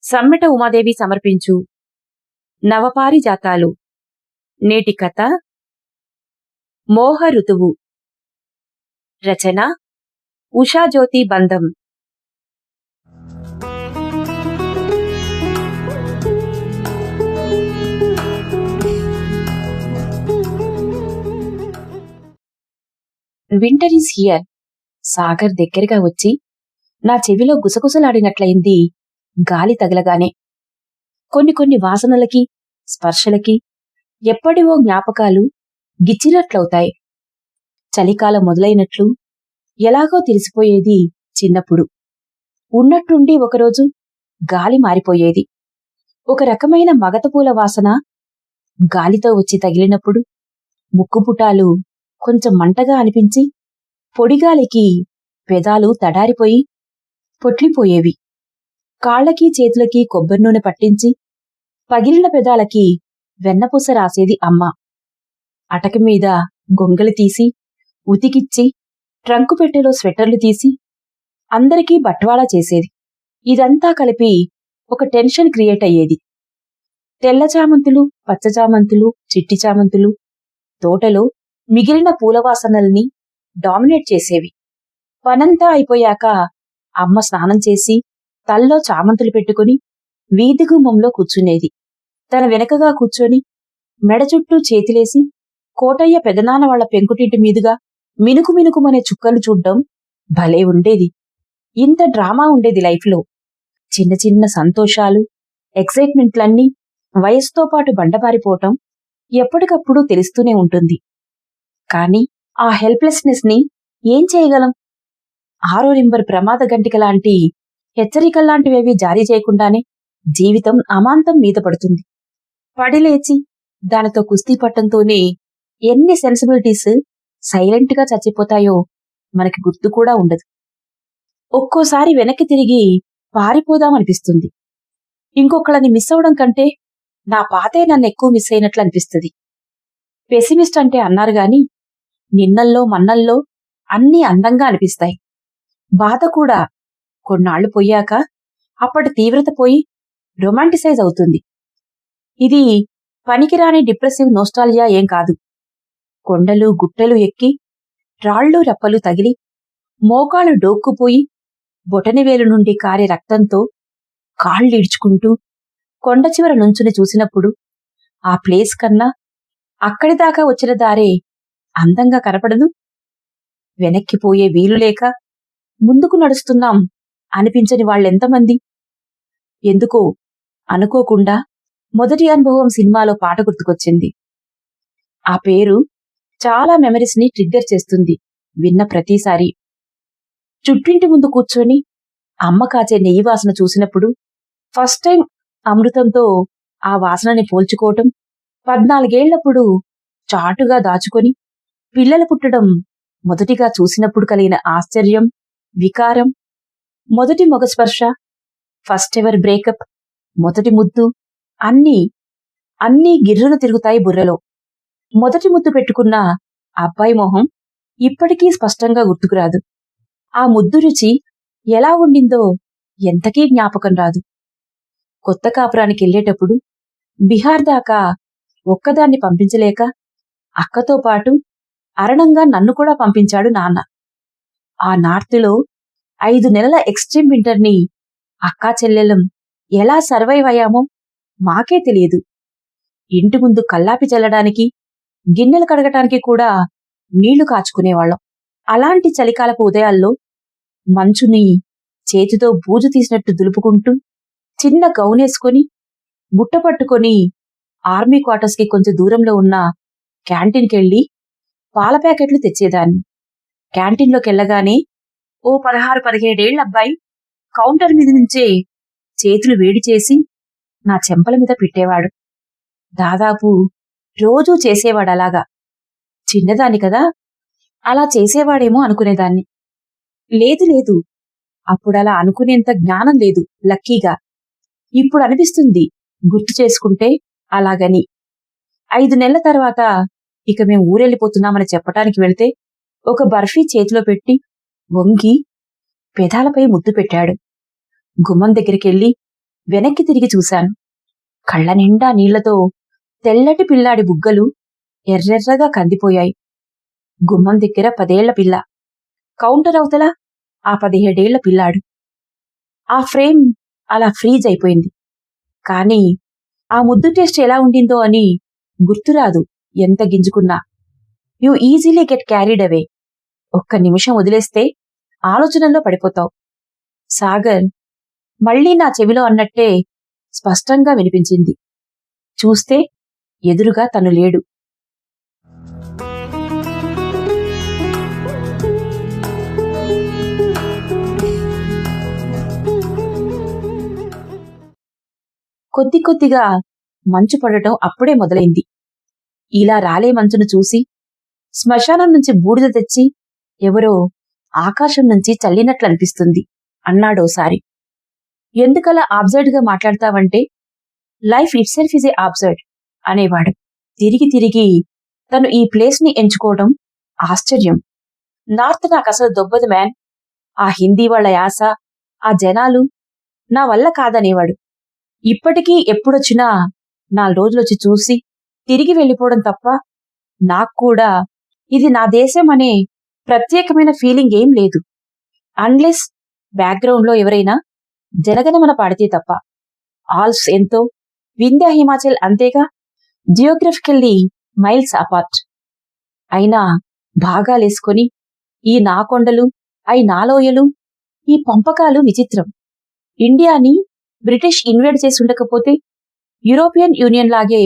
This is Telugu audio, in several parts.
సమ్మెట ఉమాదేవి సమర్పించు నవపారిజాతాలు. నేటి కథ మోహ ఋతువు. రచన ఉషాజ్యోతి బంధం. Winter is here. సాగర్ దగ్గరగా వచ్చి నా చెవిలో గుసగుసలాడినట్లయింది గాలి తగలగానే. కొన్ని వాసనలకి, స్పర్శలకి ఎప్పటివో జ్ఞాపకాలు గిచ్చినట్లవుతాయి. చలికాలం మొదలైనట్లు ఎలాగో తెలిసిపోయేది చిన్నప్పుడు. ఉన్నట్టుండి ఒకరోజు గాలి మారిపోయేది. ఒక రకమైన మగతపూల వాసన గాలితో వచ్చి తగిలినప్పుడు ముక్కుపుటాలు కొంచెం మంటగా అనిపించి పొడిగాలికి పెదాలు తడారిపోయి పొట్లిపోయేవి. కాళ్లకి చేతులకి కొబ్బరి నూనె పట్టించి పగిలిన పెదాలకి వెన్నపూస రాసేది అమ్మ. అటక మీద గొంగలి తీసి ఉతికిచ్చి ట్రంకు పెట్టెలో స్వెటర్లు తీసి అందరికీ బట్వాడా చేసేది. ఇదంతా కలిపి ఒక టెన్షన్ క్రియేట్ అయ్యేది. తెల్ల చామంతులు, పచ్చ చామంతులు, చిట్టి చామంతులు తోటలో మిగిలిన పూలవాసనల్ని డామినేట్ చేసేవి. పనంతా అయిపోయాక అమ్మ స్నానం చేసి తల్లో చామంతులు పెట్టుకుని వీధి గుమ్మంలో కూర్చునేది. తన వెనకగా కూర్చొని మెడ చుట్టూ చేతిలేసి కోటయ్య పెదనాన్న వాళ్ల పెంకుటింటి మీదుగా మినుకు మినుకుమనే చుక్కలు చూడ్డం భలే ఉండేది. ఇంత డ్రామా ఉండేది లైఫ్లో. చిన్న చిన్న సంతోషాలు, ఎక్సైట్మెంట్లన్నీ వయస్సుతో పాటు బండబారిపోవటం ఎప్పటికప్పుడు తెలుస్తూనే ఉంటుంది. కాని ఆ హెల్ప్లెస్నెస్ ని ఏం చేయగలం? 6వ నెంబర్ ప్రమాద గంటిక లాంటి హెచ్చరికల్లాంటివేవీ జారీ చేయకుండానే జీవితం అమాంతం మీద పడుతుంది. పడిలేచి దానితో కుస్తీ పట్టంతోనే ఎన్ని సెన్సిబిలిటీస్ సైలెంట్ గా చచ్చిపోతాయో మనకి గుర్తు కూడా ఉండదు. ఒక్కోసారి వెనక్కి తిరిగి పారిపోదామనిపిస్తుంది. ఇంకొకళ్ళని మిస్ అవడం కంటే నా పాతే నన్ను ఎక్కువ మిస్ అయినట్లు అనిపిస్తుంది. పెసిమిస్ట్ అంటే అన్నారు గాని నిన్నల్లో మన్నల్లో అన్నీ అందంగా అనిపిస్తాయి. బాధ కూడా కొన్నాళ్లు పోయాక అప్పటి తీవ్రత పోయి రొమాంటిసైజ్ అవుతుంది. ఇది పనికిరాని డిప్రెసివ్ నోస్టాల్జియా ఏం కాదు. కొండలు గుట్టలు ఎక్కి రాళ్ళు రప్పలు తగిలి మోకాళ్ళు డోక్కుపోయి బొటనివేలు నుండి కారే రక్తంతో కాళ్ళీడ్చుకుంటూ కొండ చివర నుంచుని చూసినప్పుడు ఆ ప్లేస్ కన్నా అక్కడిదాకా వచ్చిన దారే అందంగా కనపడదు. వెనక్కిపోయే వీలులేక ముందుకు నడుస్తున్నాం అనిపించని వాళ్ళెంతమంది? ఎందుకో అనుకోకుండా మొదటి అనుభవం సినిమాలో పాట గుర్తుకొచ్చింది. ఆ పేరు చాలా మెమరీస్ ని ట్రిగ్గర్ చేస్తుంది విన్న ప్రతిసారి. చుట్టింటి ముందు కూర్చొని అమ్మ కాచే నెయ్యి వాసన చూసినప్పుడు ఫస్ట్ టైం అమృతంతో ఆ వాసనని పోల్చుకోవటం, 14 ఏళ్లప్పుడు చాటుగా దాచుకొని పిల్లలు పుట్టడం మొదటిగా చూసినప్పుడు కలిగిన ఆశ్చర్యం, వికారం, మొదటి మొగస్పర్శ, ఫస్ట్ ఎవర్ బ్రేకప్, మొదటి ముద్దు అన్నీ గిర్రును తిరుగుతాయి బుర్రలో. మొదటి ముద్దు పెట్టుకున్న అబ్బాయి మొహం ఇప్పటికీ స్పష్టంగా గుర్తుకురాదు. ఆ ముద్దు రుచి ఎలా ఉండిందో ఎంతకీ జ్ఞాపకం రాదు. కొత్త కాపురానికి వెళ్లేటప్పుడు బిహార్ దాకా ఒక్కదాన్ని పంపించలేక అక్కతో పాటు అరణంగా నన్ను కూడా పంపించాడు నాన్న. ఆ నార్త్లో 5 నెలల ఎక్స్ట్రీమ్ వింటర్ని అక్కా చెల్లెలం ఎలా సర్వైవ్ అయ్యామో మాకే తెలియదు. ఇంటి ముందు కల్లాపి చల్లడానికి, గిన్నెలు కడగటానికి కూడా నీళ్లు కాచుకునేవాళ్లం. అలాంటి చలికాలపు ఉదయాల్లో మంచుని చేతితో బూజు తీసినట్టు దులుపుకుంటూ చిన్న గౌనేసుకొని బుట్ట పట్టుకొని ఆర్మీ క్వార్టర్స్ కి కొంచెం దూరంలో ఉన్న క్యాంటీన్కెళ్లి పాల ప్యాకెట్లు తెచ్చేదాన్ని. క్యాంటీన్లోకెళ్లగానే ఓ 16-17 ఏళ్ల అబ్బాయి కౌంటర్ మీద నుంచే చేతులు వేడి చేసి నా చెంపల మీద పెట్టేవాడు. దాదాపు రోజూ చేసేవాడు అలాగా. చిన్నదాన్ని కదా, అలా చేసేవాడేమో అనుకునేదాన్ని. లేదు, అప్పుడలా అనుకునేంత జ్ఞానం లేదు లక్కీగా. ఇప్పుడు అనిపిస్తుంది గుర్తు చేసుకుంటే అలాగని. 5 నెలల తర్వాత ఇక మేం ఊరెళ్ళిపోతున్నామని చెప్పటానికి వెళితే ఒక బర్ఫీ చేతిలో పెట్టి వంగి పెదాలపై ముద్దు పెట్టాడు. గుమ్మం దగ్గరికెళ్ళి వెనక్కి తిరిగి చూశాను. కళ్ళ నిండా నీళ్లతో తెల్లటి పిల్లాడి బుగ్గలు ఎర్రెర్రగా కందిపోయాయి. గుమ్మం దగ్గర 10 ఏళ్ల పిల్ల, కౌంటర్ అవతల ఆ 17 ఏళ్ల పిల్లాడు. ఆ ఫ్రేమ్ అలా ఫ్రీజ్ అయిపోయింది. కాని ఆ ముద్దు టేస్ట్ ఎలా ఉండిందో అని గుర్తురాదు ఎంత గింజుకున్నా. You easily get carried away. ఒక్క నిమిషం వదిలేస్తే ఆలోచనల్లో పడిపోతావు. సాగర్ మళ్లీ నా చెవిలో అన్నట్టే స్పష్టంగా వినిపించింది. చూస్తే ఎదురుగా తను లేడు. కొద్ది కొద్దిగా మంచు పడటం అప్పుడే మొదలైంది. ఇలా రాలే మంచును చూసి శ్మశానం నుంచి బూడిద తెచ్చి ఎవరో ఆకాశం నుంచి చల్లినట్లనిపిస్తుంది అన్నాడోసారి. ఎందుకలా ఆబ్సర్డ్ గా మాట్లాడతావంటే, life itself is a absurd అనేవాడు. తిరిగి తిరిగి తను ఈ ప్లేస్ ని ఎంచుకోవడం ఆశ్చర్యం. నార్త్ నాకసలు దొబ్బదు మ్యాన్. ఆ హిందీ వాళ్ల యాస, ఆ జనాలు నా వల్ల కాదనేవాడు. ఇప్పటికీ ఎప్పుడొచ్చినా 4 రోజులొచ్చి చూసి తిరిగి వెళ్ళిపోవడం తప్ప నాక్కూడా ఇది నా దేశం అనే ప్రత్యేకమైన ఫీలింగ్ ఏం లేదు. అన్లెస్ బ్యాక్గ్రౌండ్ లో ఎవరైనా జనగణమన పాడితే తప్ప. ఆల్ప్స్ ఎంతో, వింధ్య హిమాచల్ అంతేగా, జియోగ్రఫికల్లీ మైల్స్ అపార్ట్. అయినా భాగాలేసుకొని ఈ నా కొండలు, అయి నాలోయలు, ఈ పంపకాలు విచిత్రం. ఇండియాని బ్రిటిష్ ఇన్వేడ్ చేసి ఉండకపోతే యూరోపియన్ యూనియన్ లాగే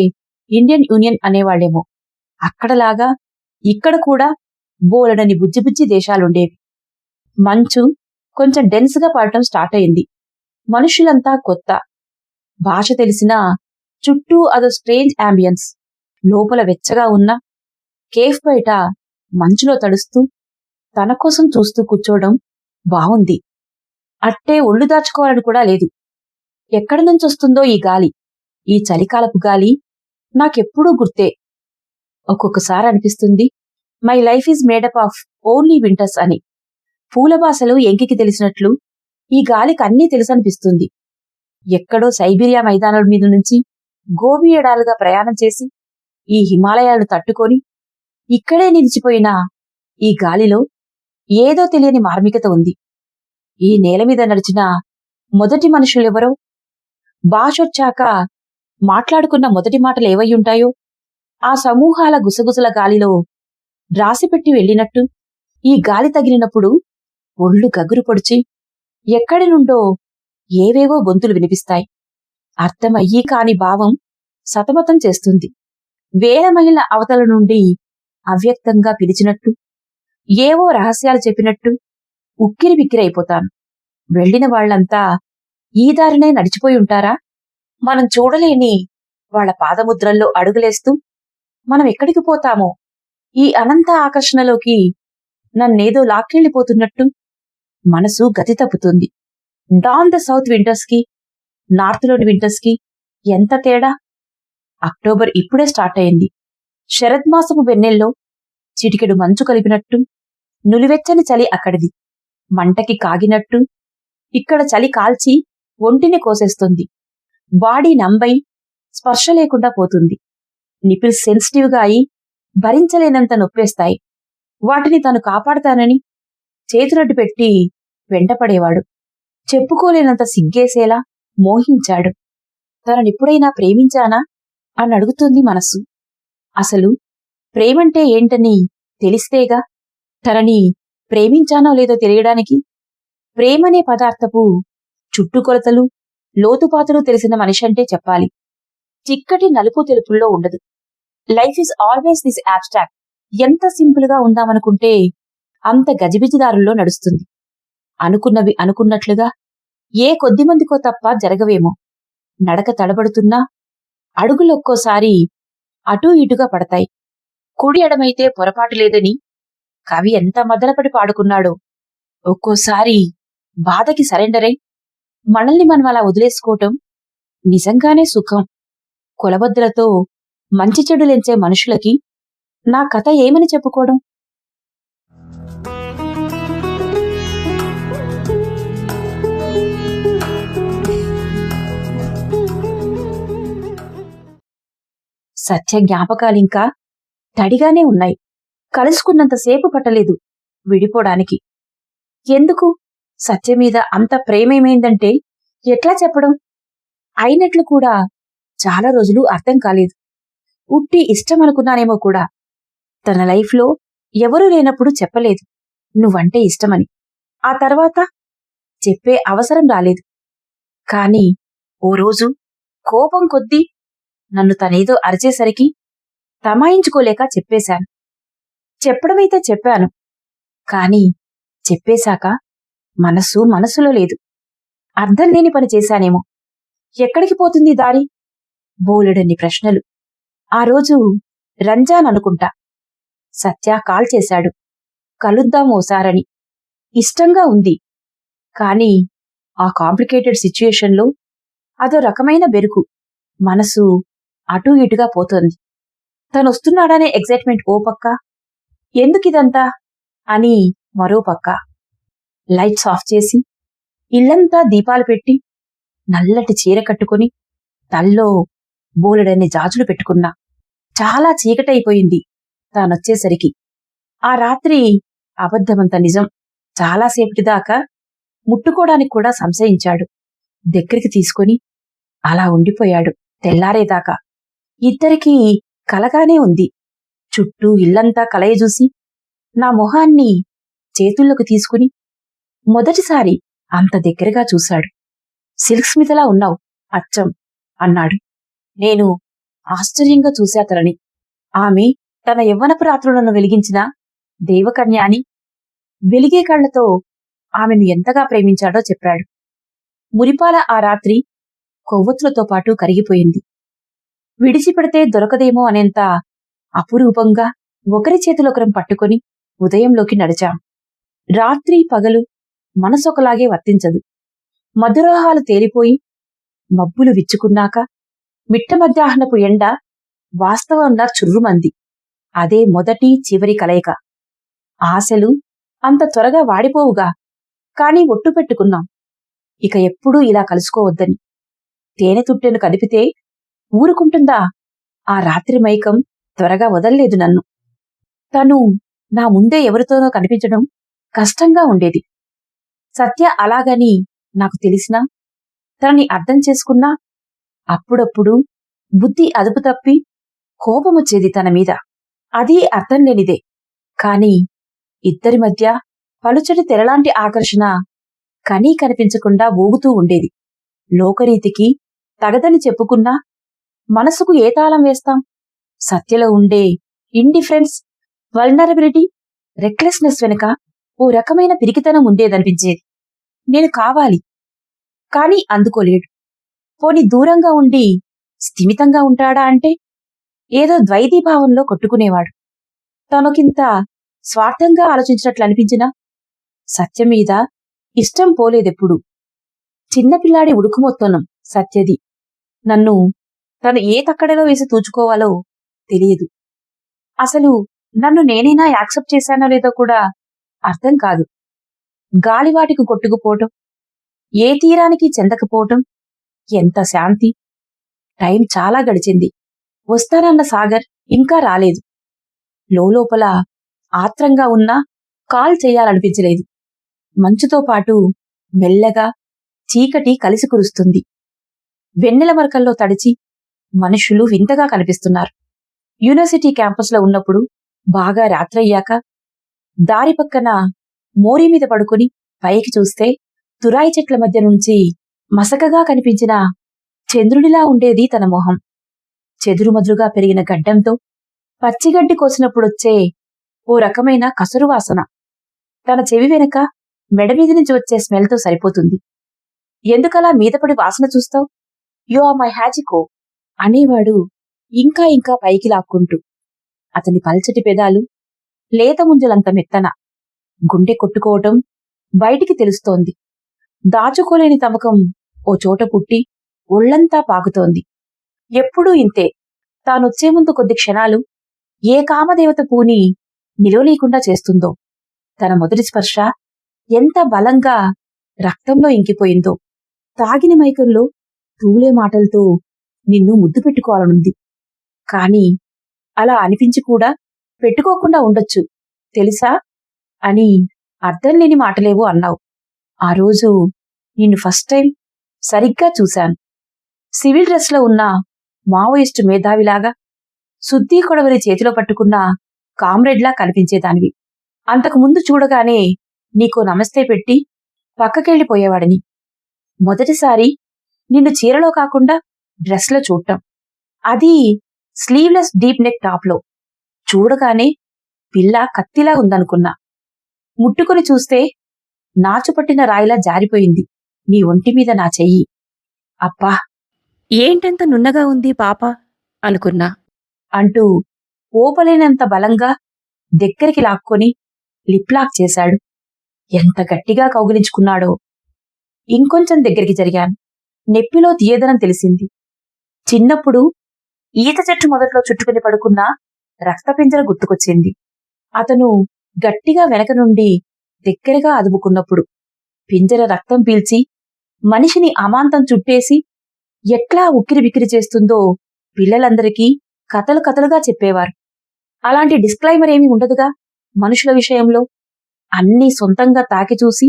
ఇండియన్ యూనియన్ అనేవాళ్లేమో. అక్కడలాగా ఇక్కడ కూడా బోలెడని బుజ్జిబుజ్జి దేశాలుండేవి. మంచు కొంచెం డెన్స్ గా పడటం స్టార్ట్ అయింది. మనుషులంతా కొత్త. భాష తెలిసినా చుట్టూ అదో స్ట్రేంజ్ అంబియన్స్. లోపల వెచ్చగా ఉన్న కేఫ్ బయట మంచులో తడుస్తూ తన కోసం చూస్తూ కూర్చోవడం బావుంది. అట్టే ఒళ్ళు దాచుకోవాలని కూడా లేదు. ఎక్కడి నుంచొస్తుందో ఈ గాలి, ఈ చలికాలపు గాలి నాకెప్పుడూ గుర్తే. ఒక్కొక్కసారి అనిపిస్తుంది my life is made up of only winters అని. పూల భాషలు ఎంకికి తెలిసినట్లు ఈ గాలికి అన్నీ తెలుసనిపిస్తుంది. ఎక్కడో సైబీరియా మైదానాల మీద నుంచి గోబీ ఎడాలుగా ప్రయాణం చేసి ఈ హిమాలయాలను తట్టుకొని ఇక్కడే నిలిచిపోయిన ఈ గాలిలో ఏదో తెలియని మార్మికత ఉంది. ఈ నేల మీద నడిచిన మొదటి మనుషులెవరో, భాషొచ్చాక మాట్లాడుకున్న మొదటి మాటలు ఏవయ్యుంటాయో ఆ సమూహాల గుసగుసల గాలిలో రాసిపెట్టి వెళ్ళినట్టు ఈ గాలి తగిలినప్పుడు ఒళ్ళు గగురు పొడిచి ఎక్కడి నుండో ఏవేవో గొంతులు వినిపిస్తాయి. అర్థమయ్యి కాని భావం సతమతం చేస్తుంది. వేల మైళ్ళ అవతల నుండి అవ్యక్తంగా పిలిచినట్టు, ఏవో రహస్యాలు చెప్పినట్టు ఉక్కిరి బిక్కిరైపోతాను. వెళ్లిన వాళ్లంతా ఈ దారినే నడిచిపోయి ఉంటారా? మనం చూడలేని వాళ్ల పాదముద్రల్లో అడుగులేస్తూ మనం ఎక్కడికి పోతామో ఈ అనంత ఆకర్షణలోకి నన్నేదో లాక్కెళ్ళిపోతున్నట్టు మనసు గతి తప్పుతుంది. డాన్ ద సౌత్ వింటర్స్ కి, నార్త్లోని వింటర్స్ కి ఎంత తేడా! అక్టోబర్ ఇప్పుడే స్టార్ట్ అయింది. శరద్మాసపు వెన్నెల్లో చిటికెడు మంచు కలిపినట్టు నులివెచ్చని చలి అక్కడిది. మంటకి కాగినట్టు ఇక్కడ చలి కాల్చి ఒంటిని కోసేస్తుంది. బాడీ నంబై స్పర్శ లేకుండా పోతుంది. నిపిల్స్ సెన్సిటివ్ గా అయి భరించలేనంత నొప్పేస్తాయి. వాటిని తను కాపాడతానని చేతులడ్డు పెట్టి వెంటపడేవాడు. చెప్పుకోలేనంత సిగ్గేసేలా మోహించాడు. తననిప్పుడైనా ప్రేమించానా అని అడుగుతుంది మనస్సు. అసలు ప్రేమంటే ఏంటని తెలిస్తేగా తనని ప్రేమించానో లేదో తెలియడానికి. ప్రేమనే పదార్థపు చుట్టుకొలతలు, లోతుపాతులు తెలిసిన మనిషంటే చెప్పాలి. చిక్కటి నలుపు తెలుపుల్లో ఉండదు. Life is always this abstract. ఎంత సింపుల్ గా ఉందామనుకుంటే అంత గజిబిజిదారుల్లో నడుస్తుంది. అనుకున్నవి అనుకున్నట్లుగా ఏ కొద్దిమందికో తప్ప జరగవేమో. నడక తడబడుతున్నా అడుగులొక్కోసారి అటూ ఇటుగా పడతాయి. కుడి ఎడమైతే పొరపాటు లేదని కవి ఎంత మదనపడి పాడుకున్నాడో. ఒక్కోసారి బాధకి సరెండరై మనల్ని మనం అలా వదిలేసుకోవటం నిజంగానే సుఖం. కొలబద్దలతో మంచి చెడులెంచే మనుషులకి నా కథ ఏమని చెప్పుకోవడం? సత్య జ్ఞాపకాలింకా తడిగానే ఉన్నాయి. కలుసుకున్నంతసేపు పట్టలేదు విడిపోవడానికి. ఎందుకు? సత్య మీద అంత ప్రేమేమైందంటే ఎట్లా చెప్పడం? అయినట్లు కూడా చాలా రోజులు అర్థం కాలేదు. ఉట్టి ఇష్టమనుకున్నానేమో కూడా. తన లైఫ్లో ఎవరూ లేనప్పుడు చెప్పలేదు నువ్వంటే ఇష్టమని. ఆ తర్వాత చెప్పే అవసరం రాలేదు. కాని ఓ రోజు కోపం కొద్దీ నన్ను తనేదో అరిచేసరికి తమాయించుకోలేక చెప్పేశాను. చెప్పడమైతే చెప్పాను, కాని చెప్పేశాక మనసులో లేదు. అర్థం లేని పని చేశానేమో. ఎక్కడికి పోతుంది దారి? బోలెడన్ని ప్రశ్నలు. ఆ రోజు రంజాన్ అనుకుంటా. సత్య కాల్ చేశాడు, కలుద్దాం ఓసారని. ఇష్టంగా ఉంది. కాని ఆ కాంప్లికేటెడ్ సిచ్యుయేషన్లో అదో రకమైన బెరుకు. మనసు అటూ ఇటుగా పోతోంది. తనొస్తున్నాడనే ఎగ్జైట్మెంట్ ఓ పక్క, ఎందుకిదంతా అని మరో పక్క. లైట్స్ ఆఫ్ చేసి ఇల్లంతా దీపాలు పెట్టి నల్లటి చీర కట్టుకుని తల్లో బోలెడన్ని జాజులు పెట్టుకున్నా. చాలా చీకటైపోయింది తానొచ్చేసరికి. ఆ రాత్రి అబద్ధమంత నిజం. చాలాసేపటిదాకా ముట్టుకోడానికి కూడా సంశయించాడు. దగ్గరికి తీసుకుని అలా ఉండిపోయాడు తెల్లారేదాకా. ఇద్దరికీ కలగానే ఉంది. చుట్టూ ఇల్లంతా కలయజూసి నా మొహాన్ని చేతుల్లోకి తీసుకుని మొదటిసారి అంత దగ్గరగా చూశాడు. సిల్క్ స్మితలా ఉన్నావు అచ్చం అన్నాడు. నేను ఆశ్చర్యంగా చూశాతనని. ఆమె తన యవ్వనపు రాత్రులను వెలిగించిన దేవకన్య అని, వెలిగే కళ్లతో ఆమెను ఎంతగా ప్రేమించాడో చెప్పాడు. మురిపాల ఆ రాత్రి కొవ్వొత్తులతో పాటు కరిగిపోయింది. విడిచిపెడితే దొరకదేమో అనేంత అపురూపంగా ఒకరి చేతులొకరం పట్టుకుని ఉదయంలోకి నడిచాం. రాత్రి పగలు మనసొకలాగే వర్తించదు. మధురోహాలు తేలిపోయి మబ్బులు విచ్చుకున్నాక మిట్ట మధ్యాహ్నపు ఎండ వాస్తవంగా చుర్రుమంది. అదే మొదటి చివరి కలయిక. ఆశలు అంత త్వరగా వాడిపోవుగా. కాని ఒట్టు పెట్టుకున్నాం, ఇక ఎప్పుడూ ఇలా కలుసుకోవద్దని. తేనె తుట్టెను కదిపితే ఊరుకుంటుందా? ఆ రాత్రి మైకం త్వరగా వదల్లేదు నన్ను. తను నా ముందే ఎవరితోనో కనిపించడం కష్టంగా ఉండేది. సత్య అలాగని నాకు తెలిసినా, తనని అర్థం చేసుకున్నా అప్పుడప్పుడు బుద్ధి అదుపు తప్పి కోపమొచ్చేది తన మీద. అది అర్థం లేనిదే. కాని ఇద్దరి మధ్య పలుచటి తెరలాంటి ఆకర్షణ కనీ కనిపించకుండా ఊగుతూ ఉండేది. లోకరీతికి తగదని చెప్పుకున్నా మనసుకు ఏ తాళం వేస్తాం? సత్యలో ఉండే ఇండిఫరెన్స్, వల్నరబిలిటీ, రెక్లెస్నెస్ వెనుక ఓ రకమైన పిరికితనం ఉండేదనిపించేది. నేను కావాలి, కాని అందుకోలేడు. పోని దూరంగా ఉండి స్థిమితంగా ఉంటాడా అంటే ఏదో ద్వైతీభావంలో కొట్టుకునేవాడు. తనకింత స్వార్థంగా ఆలోచించినట్లు అనిపించినా సత్యమీద ఇష్టం పోలేదెప్పుడు. చిన్నపిల్లాడి ఉడుకుమొత్తనం సత్యది. నన్ను తను ఏ తక్కడలో వేసి తూచుకోవాలో తెలియదు. అసలు నన్ను నేనైనా యాక్సెప్ట్ చేశానో లేదో కూడా అర్థం కాదు. గాలివాటికి కొట్టుకుపోవటం, ఏ తీరానికి చెందకపోవటం, ఎంత శాంతి. టైం చాలా గడిచింది. వస్తానన్న సాగర్ ఇంకా రాలేదు. లోపల ఆత్రంగా ఉన్నా కాల్ చెయ్యాలనిపించలేదు. మంచుతో పాటు మెల్లగా చీకటి కలిసి కురుస్తుంది. వెన్నెల మరకల్లో తడిచి మనుషులు వింతగా కనిపిస్తున్నారు. యూనివర్సిటీ క్యాంపస్లో ఉన్నప్పుడు బాగా రాత్రయ్యాక దారి పక్కన మోరీ మీద పడుకుని పైకి చూస్తే తురాయి చెట్ల మధ్య నుంచి మసకగా కనిపించిన చంద్రుడిలా ఉండేది తన మొహం. చెదురుమదురుగా పెరిగిన గడ్డంతో పచ్చిగడ్డి కోసినప్పుడొచ్చే ఓ రకమైన కసరు వాసన తన చెవి వెనక మెడమీది నుంచి వచ్చే స్మెల్తో సరిపోతుంది. ఎందుకలా మీదపడి వాసన చూస్తావు? యు ఆర్ మై హ్యాజికో అనేవాడు ఇంకా ఇంకా పైకి లాక్కుంటూ. అతని పల్చటి పెదాలు లేత ముంజలంత మెత్తన. గుండె కొట్టుకోవటం బయటికి తెలుస్తోంది. దాచుకోలేని తమకం ఓ చోట పుట్టి ఒళ్లంతా పాకుతోంది. ఎప్పుడూ ఇంతే. తానొచ్చే ముందు కొద్ది క్షణాలు ఏ కామదేవత పూని నిలవనీయకుండా చేస్తుందో. తన మొదటి స్పర్శ ఎంత బలంగా రక్తంలో ఇంకిపోయిందో. తాగిన మైకంలో తూలే మాటలతో నిన్ను ముద్దు పెట్టుకోవాలనుంది. కాని అలా అనిపించి కూడా పెట్టుకోకుండా ఉండొచ్చు తెలుసా అని అర్థం లేని మాటలేవో అన్నావు. ఆ రోజు నిన్ను ఫస్ట్ టైం సరిగ్గా చూశాను. సివిల్ డ్రెస్లో ఉన్న మావోయిస్టు మేధావిలాగా సుద్దీ కొడవలి చేతిలో పట్టుకున్న కామ్రేడ్లా కనిపించేదానివి. అంతకుముందు చూడగానే నీకో నమస్తే పెట్టి పక్కకెళ్ళిపోయేవాడిని. మొదటిసారి నిన్ను చీరలో కాకుండా డ్రెస్లో చూడటం, అది స్లీవ్లెస్ డీప్ నెక్ టాప్లో. చూడగానే పిల్ల కత్తిలా ఉందనుకున్నా. ముట్టుకుని చూస్తే నాచుపట్టిన రాయిలా జారిపోయింది నీ ఒంటి మీద నా చెయ్యి. అబ్బా, ఏంటంత నున్నగా ఉంది పాప అనుకున్నా అంటూ ఓపలేనంత బలంగా దగ్గరికి లాక్కొని లిప్లాక్ చేశాడు. ఎంత గట్టిగా కౌగిలించుకున్నాడో. ఇంకొంచెం దగ్గరికి జరిగాను. నెప్పిలో తీయదనం తెలిసింది. చిన్నప్పుడు ఈత చెట్టు మొదట్లో చుట్టుకుని పడుకున్న రక్తపింజర గుర్తుకొచ్చింది. అతను గట్టిగా వెనక నుండి దగ్గరగా అదుపుకున్నప్పుడు పింజర రక్తం పీల్చి మనిషిని అమాంతం చుట్టేసి ఎట్లా ఉక్కిరి బిక్కిరి చేస్తుందో పిల్లలందరికీ కథలు కథలుగా చెప్పేవారు. అలాంటి డిస్క్లైమర్ ఏమీ ఉండదుగా మనుషుల విషయంలో. అన్నీ సొంతంగా తాకి చూసి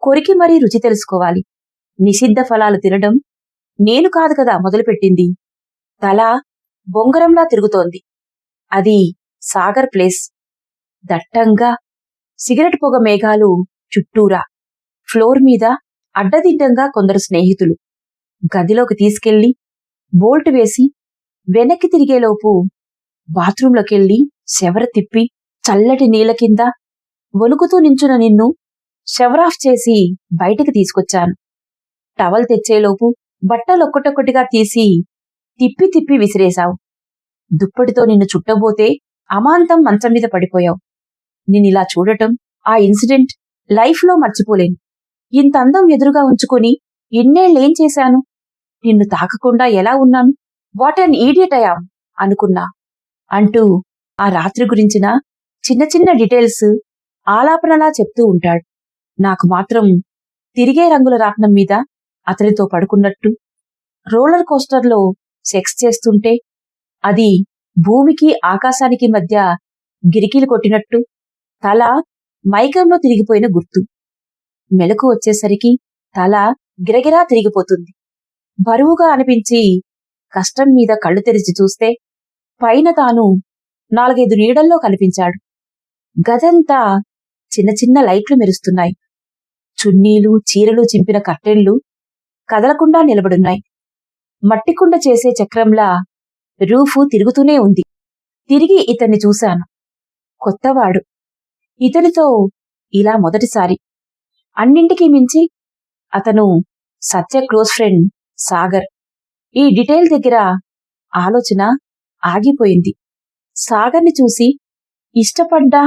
కొరికి మరీ రుచి తెలుసుకోవాలి. నిషిద్ధ ఫలాలు తినడం నేను కాదు కదా మొదలుపెట్టింది. తల బొంగరంలా తిరుగుతోంది. అది సాగర్ ప్లేస్. దట్టంగా సిగరెట్ పొగ మేఘాలు చుట్టూరా. ఫ్లోర్ మీద అడ్డదిడ్డంగా కొందరు స్నేహితులు. గదిలోకి తీసుకెళ్లి బోల్ట్ వేసి వెనక్కి తిరిగేలోపు బాత్రూంలోకెళ్ళి శవర తిప్పి చల్లటి నీళ్ల కింద వణుకుతూ నించున నిన్ను షవరాఫ్ చేసి బయటికి తీసుకొచ్చాను. టవల్ తెచ్చేలోపు బట్టలొక్కటొక్కటిగా తీసి తిప్పి తిప్పి విసిరేశావు. దుప్పటితో నిన్ను చుట్టబోతే అమాంతం మంచం మీద పడిపోయావు. నిన్నిలా చూడటం, ఆ ఇన్సిడెంట్ లైఫ్లో మర్చిపోలేను. ఇంత అందం ఎదురుగా ఉంచుకొని ఇన్నేళ్లేం చేశాను? నిన్ను తాకకుండా ఎలా ఉన్నాను? వాట్ అన్ ఈడియట్ అయాం అనుకున్నా అంటూ ఆ రాత్రి గురించిన చిన్న చిన్న డీటెయిల్స్ ఆలాపనలా చెప్తూ ఉంటాడు. నాకు మాత్రం తిరిగే రంగుల రాట్నం మీద అతనితో పడుకున్నట్టు, రోలర్ కోస్టర్లో సెక్స్ చేస్తుంటే అది భూమికి ఆకాశానికి మధ్య గిరికీలు కొట్టినట్టు తల మైకంలో తిరిగిపోయిన గుర్తు. మెలకు వచ్చేసరికి తల గిరగిరా తిరిగిపోతుంది. బరువుగా అనిపించి కష్టం మీద కళ్ళు తెరిచి చూస్తే పైన తాను 4-5 నీడల్లో కనిపించాడు. గదంతా చిన్న చిన్న లైట్లు మెరుస్తున్నాయి. చున్నీలు చీరలు చింపిన కర్టెన్లు కదలకుండా నిలబడున్నాయి. మట్టికుండ చేసే చక్రంలా రూఫు తిరుగుతూనే ఉంది. తిరిగి ఇతన్ని చూశాను. కొత్తవాడు. ఇతనితో ఇలా మొదటిసారి. అన్నింటికీ మించి అతను సత్య క్లోజ్ ఫ్రెండ్ సాగర్. ఈ డీటెయిల్ దగ్గర ఆలోచన ఆగిపోయింది. సాగర్ని చూసి ఇష్టపడ్డా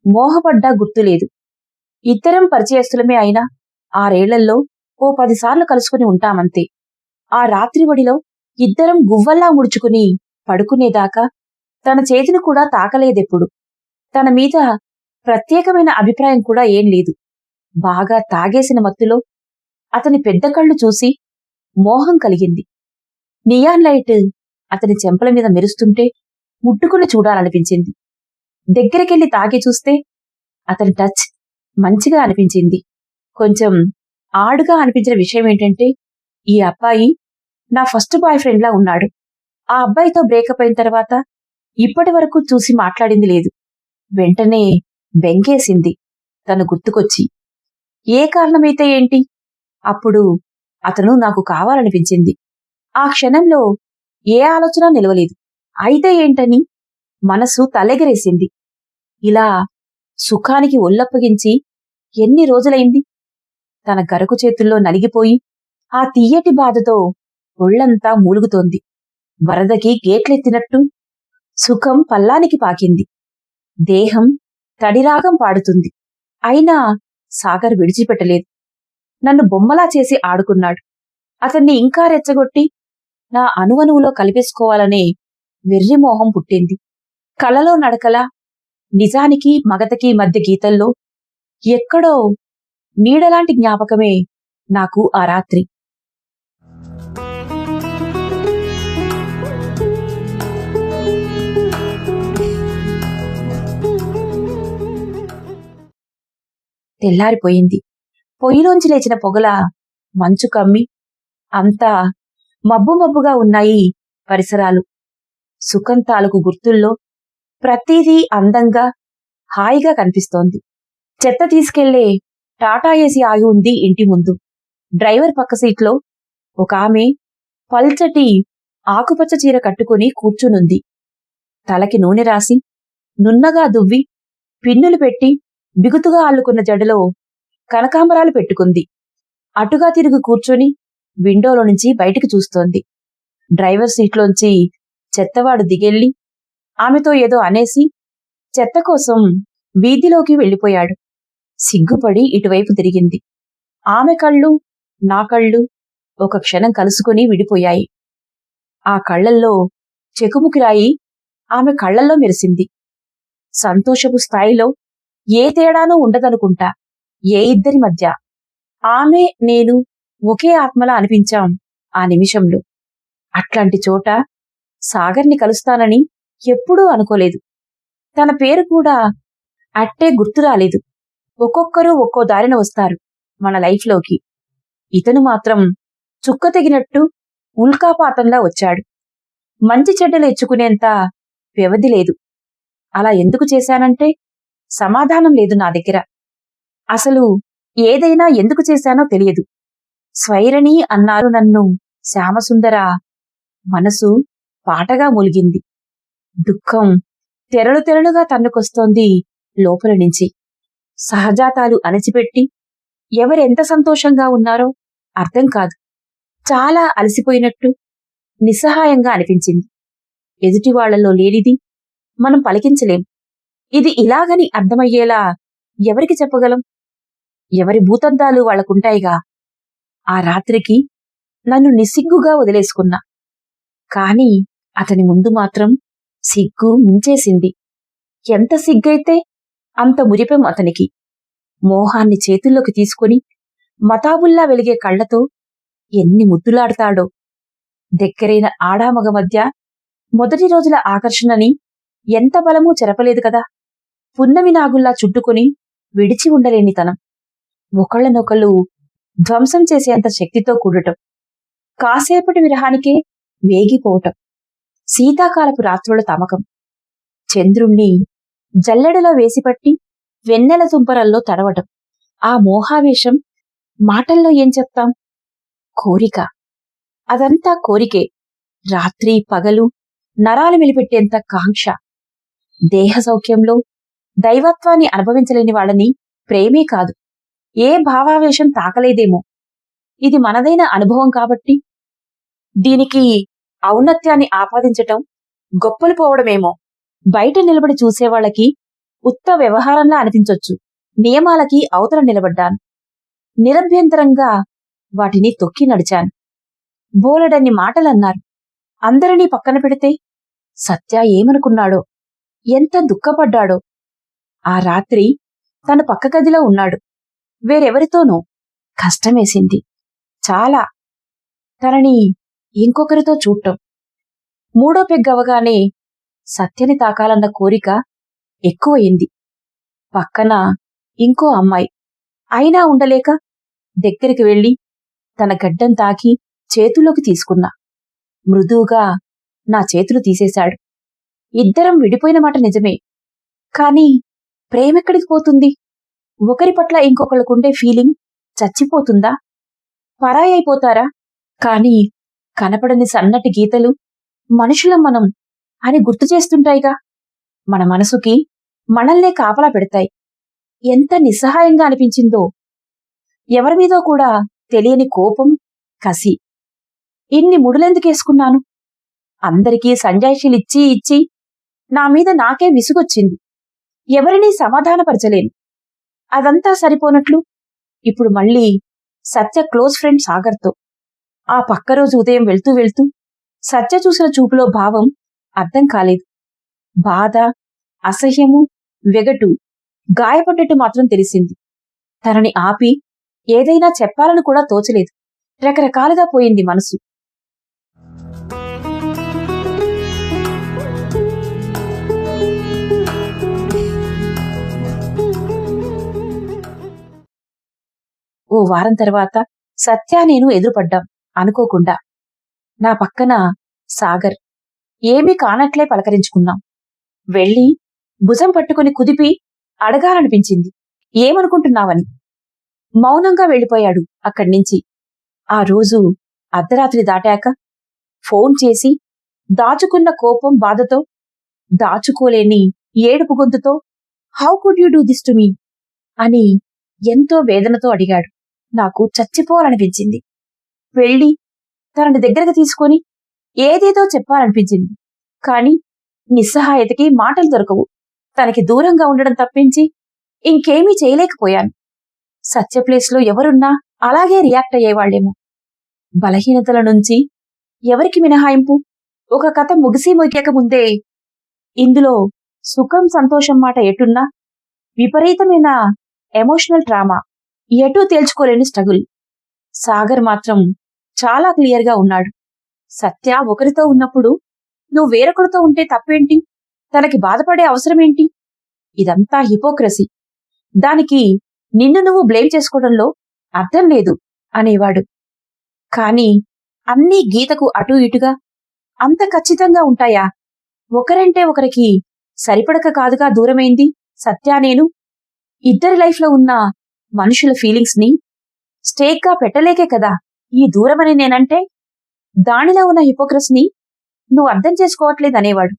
మోహపడ్డా గుర్తులేదు. ఇద్దరం పరిచయస్తులమే అయినా 6 ఏళ్లలో ఓ 10 సార్లు కలుసుకుని ఉంటామంతే. ఆ రాత్రి ఒడిలో ఇద్దరం గువ్వల్లా ముడుచుకుని పడుకునేదాకా తన చేతిని కూడా తాకలేదెప్పుడు. తన మీద ప్రత్యేకమైన అభిప్రాయం కూడా ఏం లేదు. బాగా తాగేసిన మత్తులో అతని పెద్ద కళ్ళు చూసి మోహం కలిగింది. నియాన్ లైట్ అతని చెంపల మీద మెరుస్తుంటే ముట్టుకుని చూడాలనిపించింది. దగ్గరికెళ్లి తాకి చూస్తే అతని టచ్ మంచిగా అనిపించింది. కొంచెం ఆడుగా అనిపించిన విషయం ఏంటంటే, ఈ అబ్బాయి నా ఫస్ట్ బాయ్ ఫ్రెండ్లా ఉన్నాడు. ఆ అబ్బాయితో బ్రేకప్ అయిన తర్వాత ఇప్పటి వరకు చూసి మాట్లాడింది లేదు. వెంటనే బెంగేసింది తను గుర్తుకొచ్చి. ఏ కారణమైతే ఏంటి, అప్పుడు అతను నాకు కావాలనిపించింది. ఆ క్షణంలో ఏ ఆలోచన నిలవలేదు. అయితే ఏంటని మనసు తలెగరేసింది. ఇలా సుఖానికి ఒళ్ళప్పగించి ఎన్ని రోజులైంది? తన గరకు చేతుల్లో నలిగిపోయి ఆ తీయటి బాధతో ఒళ్లంతా మూలుగుతోంది. వరదకి గేట్లెత్తినట్టు సుఖం పల్లానికి పాకింది. దేహం తడిరాగం పాడుతుంది. అయినా సాగర్ విడిచిపెట్టలేదు. నన్ను బొమ్మలా చేసి ఆడుకున్నాడు. అతన్ని ఇంకా రెచ్చగొట్టి నా అణువణువులో కలిపేసుకోవాలనే వెర్రిమోహం పుట్టింది. కలలో నడకలా నిజానికి మగతకి మధ్య గీతల్లో ఎక్కడో నీడలాంటి జ్ఞాపకమే నాకు ఆ రాత్రి. తెల్లారిపోయింది. పొయ్యిలోంచి లేచిన పొగల మంచు కమ్మి అంతా మబ్బు మబ్బుగా ఉన్నాయి పరిసరాలు. సుఖం తాలూకు గుర్తుల్లో ప్రతిదీ అందంగా హాయిగా కనిపిస్తోంది. చెత్త తీసుకెళ్లే టాటా ఏసీ ఆగి ఉంది ఇంటి ముందు. డ్రైవర్ పక్క సీట్లో ఒక ఆమె పల్చటి ఆకుపచ్చ చీర కట్టుకుని కూర్చునుంది. తలకి నూనె రాసి నున్నగా దువ్వి పిన్నులు పెట్టి బిగుతుగా అల్లుకున్న జడలో కనకాంబరాలు పెట్టుకుంది. అటుగా తిరిగి కూర్చొని విండోలో నుంచి బయటికి చూస్తోంది. డ్రైవర్ సీట్లోంచి చెత్తవాడు దిగెళ్ళి ఆమెతో ఏదో అనేసి చెత్త కోసం వీధిలోకి వెళ్ళిపోయాడు. సిగ్గుపడి ఇటువైపు తిరిగింది. ఆమె కళ్ళు నా కళ్ళు ఒక క్షణం కలుసుకుని విడిపోయాయి. ఆ కళ్లల్లో చెకుముకిరాయి ఆమె కళ్లల్లో మెరిసింది. సంతోషపు స్థాయిలో ఏ తేడానూ ఉండదనుకుంటా ఏ ఇద్దరి మధ్య. ఆమె నేను ఒకే ఆత్మలా అనిపించాం ఆ నిమిషంలో. అట్లాంటి చోట సాగర్ని కలుస్తానని ఎప్పుడూ అనుకోలేదు. తన పేరు కూడా అట్టే గుర్తు రాలేదు. ఒక్కొక్కరు ఒక్కో దారిన వస్తారు మన లైఫ్లోకి. ఇతను మాత్రం చుక్క తెగినట్టు ఉల్కాపాతంలా వచ్చాడు. మంచి చెడ్డలు ఎచ్చుకునేంత వ్యవధి లేదు. అలా ఎందుకు చేశానంటే సమాధానం లేదు నా దగ్గర. అసలు ఏదైనా ఎందుకు చేశానో తెలియదు. స్వైరణి అన్నారు నన్ను శ్యామసుందర. మనసు పాటగా మూలిగింది. దుఃఖం తెరలు తెరలుగా తన్నుకొస్తోంది లోపల నుంచి. సహజాతాలు అణచిపెట్టి ఎవరెంత సంతోషంగా ఉన్నారో అర్థం కాదు. చాలా అలసిపోయినట్టు నిస్సహాయంగా అనిపించింది. ఎదుటివాళ్లలో లేనిది మనం పలికించలేం. ఇది ఇలాగని అర్థమయ్యేలా ఎవరికి చెప్పగలం? ఎవరి భూతద్దాలు వాళ్లకుంటాయిగా. ఆ రాత్రికి నన్ను నిస్సిగ్గుగా వదిలేసుకున్నా. కాని అతని ముందు మాత్రం సిగ్గు ముంచేసింది. ఎంత సిగ్గైతే అంత మురిపెం అతనికి. మోహాన్ని చేతుల్లోకి తీసుకుని మతాబుల్లా వెలిగే కళ్లతో ఎన్ని ముద్దులాడతాడో. దగ్గరైన ఆడామగ మధ్య మొదటి రోజుల ఆకర్షణని ఎంత బలమూ చెరపలేదు కదా. పున్నమి నాగుల్లా చుట్టుకుని విడిచి ఉండలేనితనం. ఒకళ్ళనొకళ్ళు ధ్వంసం చేసేంత శక్తితో కూడటం. కాసేపటి విరహానికే వేగిపోవటం. శీతాకాలపు రాత్రుల తమకం. చంద్రుణ్ణి జల్లెడలో వేసిపట్టి వెన్నెల తుంపరల్లో తడవటం. ఆ మోహావేశం మాటల్లో ఏం చెప్తాం? కోరిక. అదంతా కోరికే. రాత్రి పగలు నరాలు మెలిపెట్టేంత కాంక్ష. దేహ సౌఖ్యంలో దైవత్వాన్ని అనుభవించలేని వాళ్ళని ప్రేమే కాదు, ఏ భావావేశం తాకలేదేమో. ఇది మనదైన అనుభవం కాబట్టి దీనికి ఔన్నత్యాన్ని ఆపాదించటం గొప్పలు పోవడమేమో. బయట నిలబడి చూసేవాళ్లకి ఉత్త వ్యవహారంలా అనిపించొచ్చు. నియమాలకి అవతల నిలబడ్డాను. నిరభ్యంతరంగా వాటిని తొక్కి నడిచాను. బోలెడన్ని మాటలన్నారు. అందరినీ పక్కన పెడితే సత్య ఏమనుకున్నాడో, ఎంత దుఃఖపడ్డాడో. ఆ రాత్రి తన పక్క గదిలో ఉన్నాడు. వేరెవరితోనో. కష్టమేసింది చాలా. తనని ఇంకొకరితో చూడటం. మూడో పెగ్గవగానే సత్యని తాకాలన్న కోరిక ఎక్కువయింది. పక్కన ఇంకో అమ్మాయి. అయినా ఉండలేక దగ్గరికి వెళ్లి తన గడ్డం తాకి చేతుల్లోకి తీసుకున్నా. మృదువుగా నా చేతులు తీసేశాడు. ఇద్దరం విడిపోయిన మాట నిజమే. కాని ప్రేమెక్కడికి పోతుంది? ఒకరి పట్ల ఇంకొకళ్ళకుండే ఫీలింగ్ చచ్చిపోతుందా? పరాయి అయిపోతారా? కాని కనపడని సన్నటి గీతలు మనుషులం మనం అని గుర్తు చేస్తుంటాయిగా. మన మనసుకి మనల్నే కాపలా పెడతాయి. ఎంత నిస్సహాయంగా అనిపించిందో. ఎవరిమీదో కూడా తెలియని కోపం, కసి. ఇన్ని ముడులెందుకేసుకున్నాను? అందరికీ సంజాయిషీలిచ్చి ఇచ్చి నా మీద నాకే విసుగొచ్చింది. ఎవరినీ సమాధానపరచలేను. అదంతా సరిపోనట్లు ఇప్పుడు మళ్ళీ సత్య క్లోజ్ ఫ్రెండ్ సాగర్తో. ఆ పక్క రోజు ఉదయం వెళ్తూ వెళ్తూ సత్య చూసిన చూపులో భావం అర్థం కాలేదు. బాధ, అసహ్యము, వెగటు, గాయపడ్డట్టు మాత్రం తెలిసింది. తనని ఆపి ఏదైనా చెప్పాలని కూడా తోచలేదు. రకరకాలుగా పోయింది మనసు. ఓ వారం తర్వాత సత్య నేను ఎదురుపడ్డాం అనుకోకుండా. నా పక్కన సాగర్. ఏమీ కానట్లే పలకరించుకున్నాం. వెళ్ళి భుజం పట్టుకుని కుదిపి అడగాలనిపించింది, ఏమనుకుంటున్నావని. మౌనంగా వెళ్ళిపోయాడు అక్కడ్నించి. ఆ రోజు అర్ధరాత్రి దాటాక ఫోన్ చేసి దాచుకున్న కోపం బాధతో, దాచుకోలేని ఏడుపు గొంతుతో how could you do this to me అని ఎంతో వేదనతో అడిగాడు. నాకు చచ్చిపోవాలనిపించింది. వెళ్ళి తనని దగ్గరకు తీసుకొని ఏదేదో చెప్పాలనిపించింది. కాని నిస్సహాయతకి మాటలు దొరకవు. తనకి దూరంగా ఉండడం తప్పించి ఇంకేమీ చేయలేకపోయాను. సత్య ప్లేస్లో ఎవరున్నా అలాగే రియాక్ట్ అయ్యేవాళ్లేమో. బలహీనతల నుంచి ఎవరికి మినహాయింపు? ఒక కథ ముగియక ముందే ఇందులో సుఖం సంతోషం మాట ఎటున్నా విపరీతమైన ఎమోషనల్ ట్రామా, ఎటూ తేల్చుకోలేని స్ట్రగుల్. సాగర్ మాత్రం చాలా క్లియర్గా ఉన్నాడు. సత్య ఒకరితో ఉన్నప్పుడు నువ్వు వేరొకరితో ఉంటే తప్పేంటి? తనకి బాధపడే అవసరమేంటి? ఇదంతా హిపోక్రసీ. దానికి నిన్ను నువ్వు బ్లేమ్ చేసుకోవడంలో అర్థం లేదు అనేవాడు. కాని అన్నీ గీతకు అటూ ఇటుగా అంత ఖచ్చితంగా ఉంటాయా? ఒకరంటే ఒకరికి సరిపడక కాదుగా దూరమైంది సత్యా నేను. ఇద్దరి లైఫ్లో ఉన్న మనుషుల ఫీలింగ్స్ ని స్టేక్గా పెట్టలేకే కదా ఈ దూరమని నేనంటే. దానిలో ఉన్న హిపోక్రసీని నువ్వు అర్థం చేసుకోవట్లేదనేవాడు.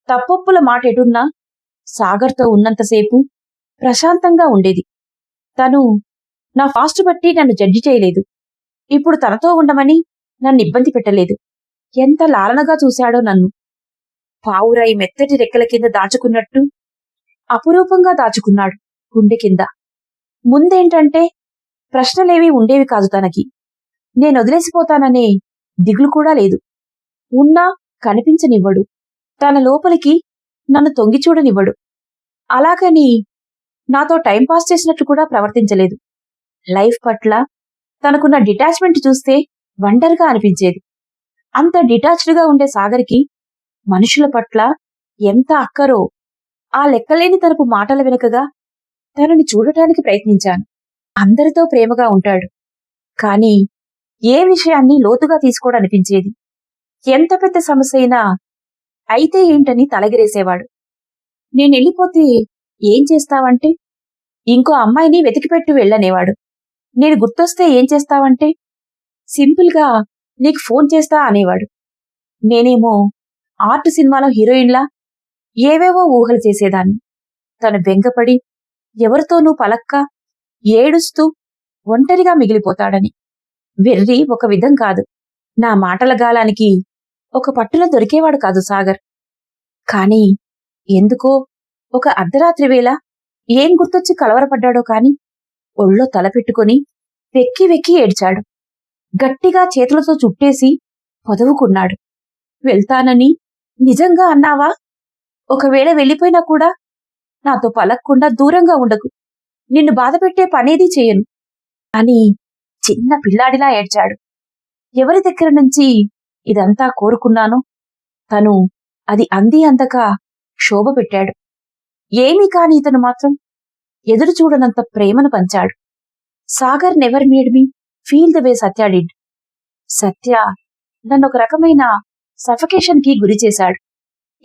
తప్పొప్పుల మాట ఎటున్నా సాగర్తో ఉన్నంతసేపు ప్రశాంతంగా ఉండేది. తను నా ఫాస్ట్ బట్టి నన్ను జడ్జి చేయలేదు. ఇప్పుడు తనతో ఉండమని నన్ను ఇబ్బంది పెట్టలేదు. ఎంత లాలనగా చూశాడో నన్ను. పావురాయి మెత్తటి రెక్కల కింద దాచుకున్నట్టు అపురూపంగా దాచుకున్నాడు గుండె కింద. ముందేంటంటే ప్రశ్నలేవీ ఉండేవి కాదు తనకి. నేనొదిలేసిపోతాననే దిగులు కూడా లేదు. ఉన్నా కనిపించనివ్వడు. తన లోపలికి నన్ను తొంగిచూడనివ్వడు. అలాగని నాతో టైంపాస్ చేసినట్లు కూడా ప్రవర్తించలేదు. లైఫ్ పట్ల తనకున్న డిటాచ్మెంట్ చూస్తే వండర్గా అనిపించేది. అంత డిటాచ్డ్గా ఉండే సాగర్కి మనుషుల పట్ల ఎంత అక్కరో ఆ లెక్కలేని తనపు మాటల వెనుకగా తనని చూడటానికి ప్రయత్నించాను. అందరితో ప్రేమగా ఉంటాడు. కాని ఏ విషయాన్ని లోతుగా తీసుకోడనిపించేది. ఎంత పెద్ద సమస్య అయినా అయితే ఏంటని తలగిరేసేవాడు. నేనెళ్ళిపోతే ఏం చేస్తావంటే ఇంకో అమ్మాయిని వెతికిపెట్టు వెళ్ళనేవాడు. నేను గుర్తొస్తే ఏం చేస్తావంటే సింపుల్గా నీకు ఫోన్ చేస్తా అనేవాడు. నేనేమో ఆర్ట్ సినిమాలో హీరోయిన్లా ఏవేవో ఊహలు చేసేదాన్ని. తను బెంగపడి ఎవరితోనూ పలక్క ఏడుస్తూ ఒంటరిగా మిగిలిపోతాడని. వెర్రి ఒక విధం కాదు. నా మాటల గాలానికి ఒక పట్టున దొరికేవాడు కాదు సాగర్. కాని ఎందుకో ఒక అర్ధరాత్రి వేళ ఏం గుర్తొచ్చి కలవరపడ్డాడో కాని ఒళ్ళో తలపెట్టుకుని వెక్కి వెక్కి ఏడ్చాడు. గట్టిగా చేతులతో చుట్టేసి పొదవుకున్నాడు. వెళ్తానని నిజంగా అన్నావా? ఒకవేళ వెళ్ళిపోయినా కూడా నాతో పలక్కుండా దూరంగా ఉండకు. నిన్ను బాధపెట్టే పనేదీ చెయ్యను అని చిన్న పిల్లాడిలా ఏడ్చాడు. ఎవరి దగ్గర నుంచి ఇదంతా కోరుకున్నానో తను అది అంది అందక క్షోభ పెట్టాడు. ఏమీ కాని ఇతను మాత్రం ఎదురు చూడనంత ప్రేమను పంచాడు. Sagar never made me feel the way Satya did. Satya నన్నొక రకమైన సఫకేషన్ కి గురి చేశాడు.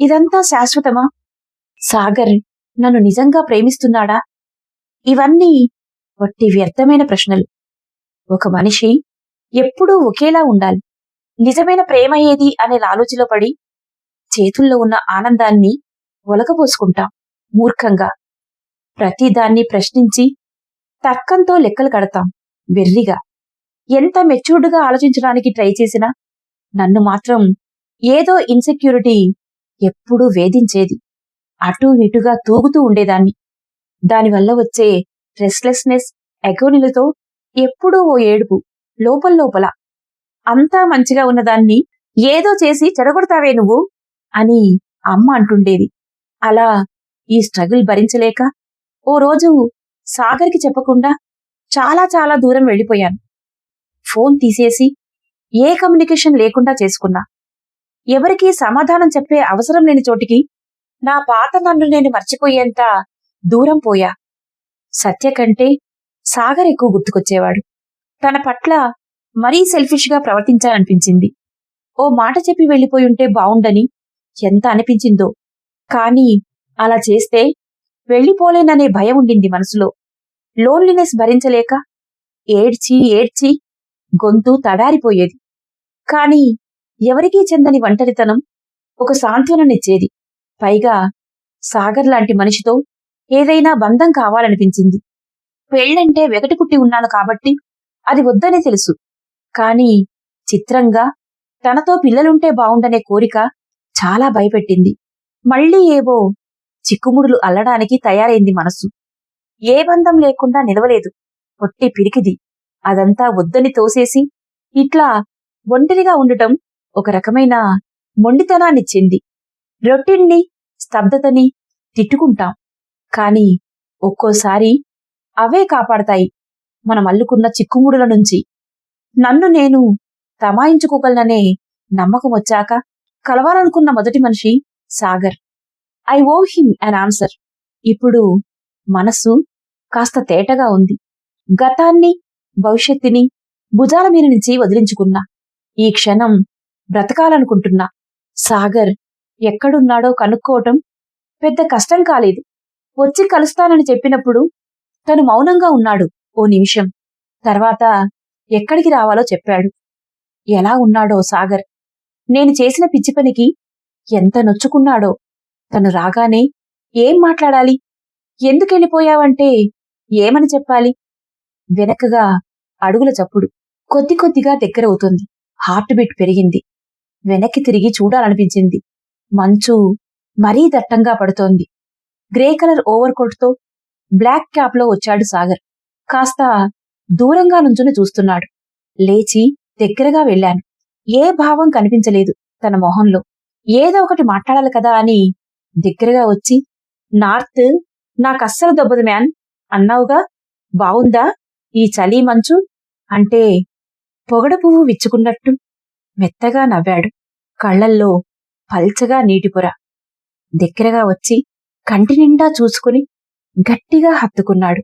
ఇదంతా శాశ్వతమా? సాగర్ నన్ను నిజంగా ప్రేమిస్తున్నాడా? ఇవన్నీ వట్టి వ్యర్థమైన ప్రశ్నలు. ఒక మనిషి ఎప్పుడూ ఒకేలా ఉండాలి. నిజమైన ప్రేమ ఏది అనే లాలోచిలో పడి చేతుల్లో ఉన్న ఆనందాన్ని ఒలకబోసుకుంటాం మూర్ఖంగా. ప్రతిదాన్ని ప్రశ్నించి తర్కంతో లెక్కలు కడతాం వెర్రిగా. ఎంత మెచ్యూర్డ్గా ఆలోచించడానికి ట్రై చేసినా నన్ను మాత్రం ఏదో ఇన్సెక్యూరిటీ ఎప్పుడూ వేధించేది. అటూ ఇటుగా తూగుతూ ఉండేదాన్ని. దానివల్ల వచ్చే రెస్ట్లెస్నెస్, ఎగోనిలతో ఎప్పుడూ ఓ ఏడుపు లోపల. అంతా మంచిగా ఉన్నదాన్ని ఏదో చేసి చెడగొడతావే నువ్వు అని అమ్మ అంటుండేది. అలా ఈ స్ట్రగుల్ భరించలేక ఓ రోజు సాగర్కి చెప్పకుండా చాలా చాలా దూరం వెళ్ళిపోయాను. ఫోన్ తీసేసి ఏ కమ్యూనికేషన్ లేకుండా చేసుకున్నా. ఎవరికీ సమాధానం చెప్పే అవసరం లేని చోటికి నా పాత నన్ను నేను మర్చిపోయేంత దూరం పోయా. సత్య కంటే సాగర్ ఎక్కువ గుర్తుకొచ్చేవాడు. తన పట్ల మరీ సెల్ఫిష్ గా ప్రవర్తించాలనిపించింది. ఓ మాట చెప్పి వెళ్ళిపోయి ఉంటే బావుండని ఎంత అనిపించిందో. కాని అలా చేస్తే వెళ్ళిపోలేననే భయం ఉండింది మనసులో. లోన్లీనెస్ భరించలేక ఏడ్చి ఏడ్చి గొంతు తడారిపోయేది. కాని ఎవరికీ చెందని ఒంటరితనం ఒక సాంత్వననిచ్చేది. పైగా సాగర్ లాంటి మనిషితో ఏదైనా బంధం కావాలనిపించింది. పెళ్ళంటే వెగటి పుట్టి ఉన్నాను కాబట్టి అది వద్దనే తెలుసు. కాని చిత్రంగా తనతో పిల్లలుంటే బావుండనే కోరిక చాలా భయపెట్టింది. మళ్లీ ఏవో చిక్కుముడులు అల్లడానికి తయారైంది మనస్సు. ఏ బంధం లేకుండా నిలవలేదు. పొట్టి పిరికిది. అదంతా వద్దని తోసేసి ఇట్లా ఒంటరిగా ఉండటం ఒక రకమైన మొండితనాన్నిచ్చింది. రొటీన్ని, స్తబ్దతని తిట్టుకుంటాం. కాని ఒక్కోసారి అవే కాపాడతాయి మనం అల్లుకున్న చిక్కుముడుల నుంచి. నన్ను నేను తమాయించుకోగలననే నమ్మకం వచ్చాక కలవాలనుకున్న మొదటి మనిషి Sagar. I owe him an answer. ఇప్పుడు మనసు కాస్త తేటగా ఉంది. గతాన్ని, భవిష్యత్తుని భుజాల మీద నుంచి వదిలించుకున్నా. ఈ క్షణం బ్రతకాలనుకుంటున్నా. సాగర్ ఎక్కడున్నాడో కనుక్కోవటం పెద్ద కష్టం కాలేదు. వచ్చి కలుస్తానని చెప్పినప్పుడు తను మౌనంగా ఉన్నాడు ఓ నిమిషం. తర్వాత ఎక్కడికి రావాలో చెప్పాడు. ఎలా ఉన్నాడో సాగర్. నేను చేసిన పిచ్చి పనికి ఎంత నొచ్చుకున్నాడో. తను రాగానే ఏం మాట్లాడాలి? ఎందుకెళ్ళిపోయావంటే ఏమని చెప్పాలి? వెనకగా అడుగుల చప్పుడు కొద్ది కొద్దిగా దగ్గరవుతుంది. హార్ట్ బీట్ పెరిగింది. వెనక్కి తిరిగి చూడాలనిపించింది. మంచు మరీ దట్టంగా పడుతోంది. గ్రే కలర్ ఓవర్ కోట్తో బ్లాక్ క్యాప్ లో వచ్చాడు సాగర్. కాస్త దూరంగా నుంచుని చూస్తున్నాడు. లేచి దగ్గరగా వెళ్ళాను. ఏ భావం కనిపించలేదు తన మొహంలో. ఏదో ఒకటి మాట్లాడాలి కదా అని దగ్గరగా వచ్చి, నార్త్ నాకస్సలు దొబ్బదు మ్యాన్ అన్నావుగా, బావుందా ఈ చలి మంచు అంటే పొగడ పువ్వు విచ్చుకున్నట్టు మెత్తగా నవ్వాడు. కళ్లల్లో పల్చగా నీటిపొర. దగ్గరగా వచ్చి కంటి నిండా చూసుకుని గట్టిగా హత్తుకున్నాడు.